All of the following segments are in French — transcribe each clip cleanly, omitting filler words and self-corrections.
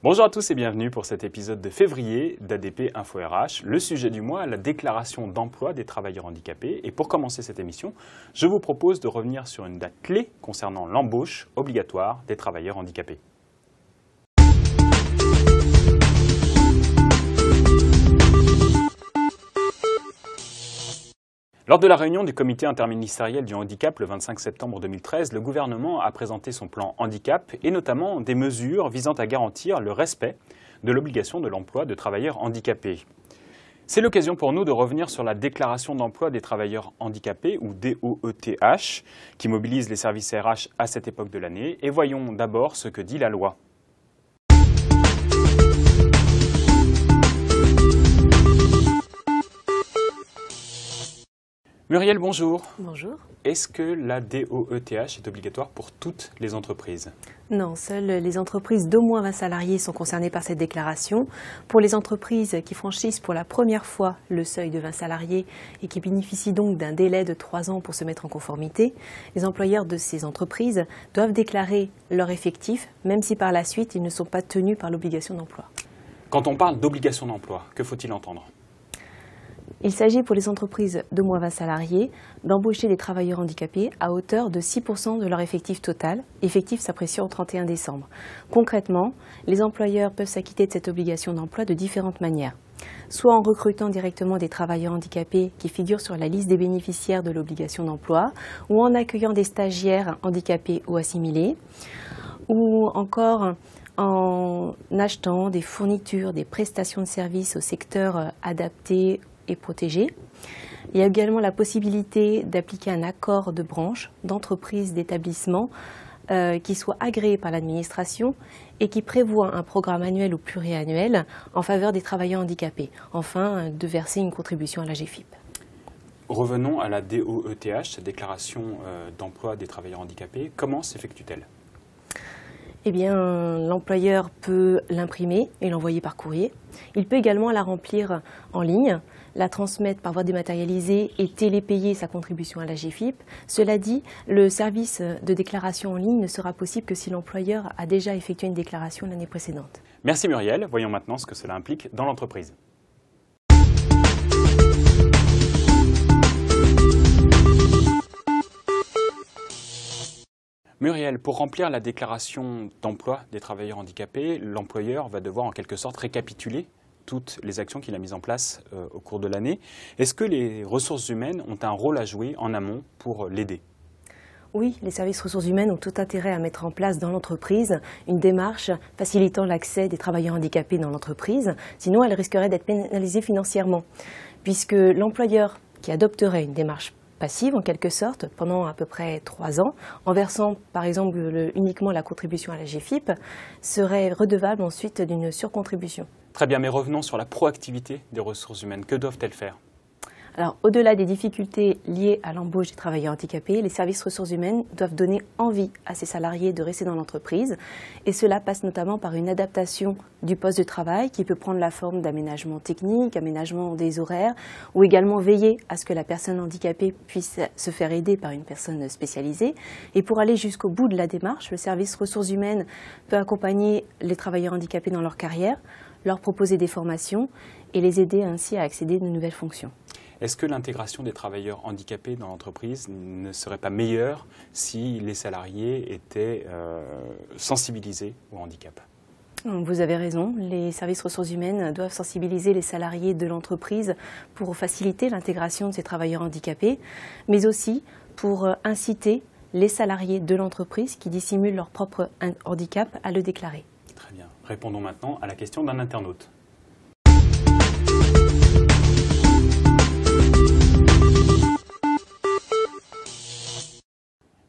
Bonjour à tous et bienvenue pour cet épisode de février d'ADP Info RH. Le sujet du mois, la déclaration d'emploi des travailleurs handicapés. Et pour commencer cette émission, je vous propose de revenir sur une date clé concernant l'embauche obligatoire des travailleurs handicapés. Lors de la réunion du comité interministériel du handicap le 25 septembre 2013, le gouvernement a présenté son plan handicap et notamment des mesures visant à garantir le respect de l'obligation de l'emploi de travailleurs handicapés. C'est l'occasion pour nous de revenir sur la déclaration d'emploi des travailleurs handicapés, ou DOETH, qui mobilise les services RH à cette époque de l'année. Et voyons d'abord ce que dit la loi. Muriel, bonjour. Bonjour. Est-ce que la DOETH est obligatoire pour toutes les entreprises? Non, seules les entreprises d'au moins 20 salariés sont concernées par cette déclaration. Pour les entreprises qui franchissent pour la première fois le seuil de 20 salariés et qui bénéficient donc d'un délai de 3 ans pour se mettre en conformité, les employeurs de ces entreprises doivent déclarer leur effectif, même si par la suite ils ne sont pas tenus par l'obligation d'emploi. Quand on parle d'obligation d'emploi, que faut-il entendre? Il s'agit pour les entreprises d'au moins 20 salariés d'embaucher des travailleurs handicapés à hauteur de 6% de leur effectif total, effectif s'appréciant au 31 décembre. Concrètement, les employeurs peuvent s'acquitter de cette obligation d'emploi de différentes manières. Soit en recrutant directement des travailleurs handicapés qui figurent sur la liste des bénéficiaires de l'obligation d'emploi, ou en accueillant des stagiaires handicapés ou assimilés, ou encore en achetant des fournitures, des prestations de services au secteur adapté et protégés. Il y a également la possibilité d'appliquer un accord de branche, d'entreprise, d'établissement qui soit agréé par l'administration et qui prévoit un programme annuel ou pluriannuel en faveur des travailleurs handicapés. Enfin, de verser une contribution à l'AGFIP. Revenons à la DOETH, cette déclaration d'emploi des travailleurs handicapés. Comment s'effectue-t-elle ? Eh bien, l'employeur peut l'imprimer et l'envoyer par courrier. Il peut également la remplir en ligne, la transmettre par voie dématérialisée et télépayer sa contribution à l'AGFIP. Cela dit, le service de déclaration en ligne ne sera possible que si l'employeur a déjà effectué une déclaration l'année précédente. Merci Muriel. Voyons maintenant ce que cela implique dans l'entreprise. Muriel, pour remplir la déclaration d'emploi des travailleurs handicapés, l'employeur va devoir en quelque sorte récapituler toutes les actions qu'il a mises en place au cours de l'année. Est-ce que les ressources humaines ont un rôle à jouer en amont pour l'aider ? Oui, les services ressources humaines ont tout intérêt à mettre en place dans l'entreprise une démarche facilitant l'accès des travailleurs handicapés dans l'entreprise. Sinon, elle risquerait d'être pénalisée financièrement, puisque l'employeur qui adopterait une démarche passive en quelque sorte pendant à peu près 3 ans, en versant par exemple uniquement la contribution à la GFIP, serait redevable ensuite d'une surcontribution. Très bien, mais revenons sur la proactivité des ressources humaines. Que doivent-elles faire ? Alors, au-delà des difficultés liées à l'embauche des travailleurs handicapés, les services ressources humaines doivent donner envie à ces salariés de rester dans l'entreprise. Et cela passe notamment par une adaptation du poste de travail qui peut prendre la forme d'aménagement technique, aménagement des horaires, ou également veiller à ce que la personne handicapée puisse se faire aider par une personne spécialisée. Et pour aller jusqu'au bout de la démarche, le service ressources humaines peut accompagner les travailleurs handicapés dans leur carrière, leur proposer des formations et les aider ainsi à accéder à de nouvelles fonctions. Est-ce que l'intégration des travailleurs handicapés dans l'entreprise ne serait pas meilleure si les salariés étaient sensibilisés au handicap ? Vous avez raison, les services ressources humaines doivent sensibiliser les salariés de l'entreprise pour faciliter l'intégration de ces travailleurs handicapés, mais aussi pour inciter les salariés de l'entreprise qui dissimulent leur propre handicap à le déclarer. Très bien. Répondons maintenant à la question d'un internaute.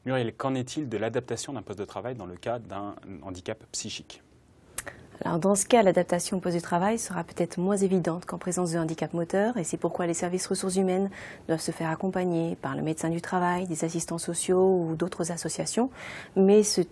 Muriel, qu'en est-il de l'adaptation d'un poste de travail dans le cas d'un handicap psychique ? Alors dans ce cas, l'adaptation au poste de travail sera peut-être moins évidente qu'en présence de handicap moteur et c'est pourquoi les services ressources humaines doivent se faire accompagner par le médecin du travail, des assistants sociaux ou d'autres associations. Mais ces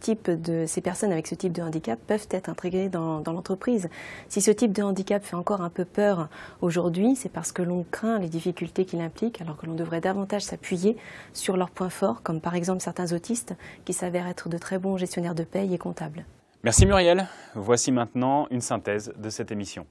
personnes avec ce type de handicap peuvent être intégrées dans l'entreprise. Si ce type de handicap fait encore un peu peur aujourd'hui, c'est parce que l'on craint les difficultés qu'il implique alors que l'on devrait davantage s'appuyer sur leurs points forts, comme par exemple certains autistes qui s'avèrent être de très bons gestionnaires de paye et comptables. Merci Muriel. Voici maintenant une synthèse de cette émission.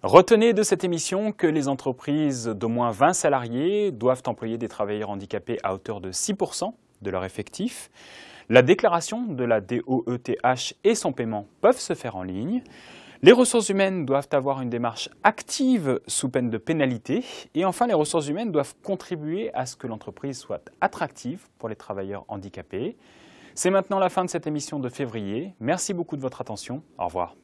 Retenez de cette émission que les entreprises d'au moins 20 salariés doivent employer des travailleurs handicapés à hauteur de 6% de leur effectif. La déclaration de la DOETH et son paiement peuvent se faire en ligne. Les ressources humaines doivent avoir une démarche active sous peine de pénalité. Et enfin, les ressources humaines doivent contribuer à ce que l'entreprise soit attractive pour les travailleurs handicapés. C'est maintenant la fin de cette émission de février. Merci beaucoup de votre attention. Au revoir.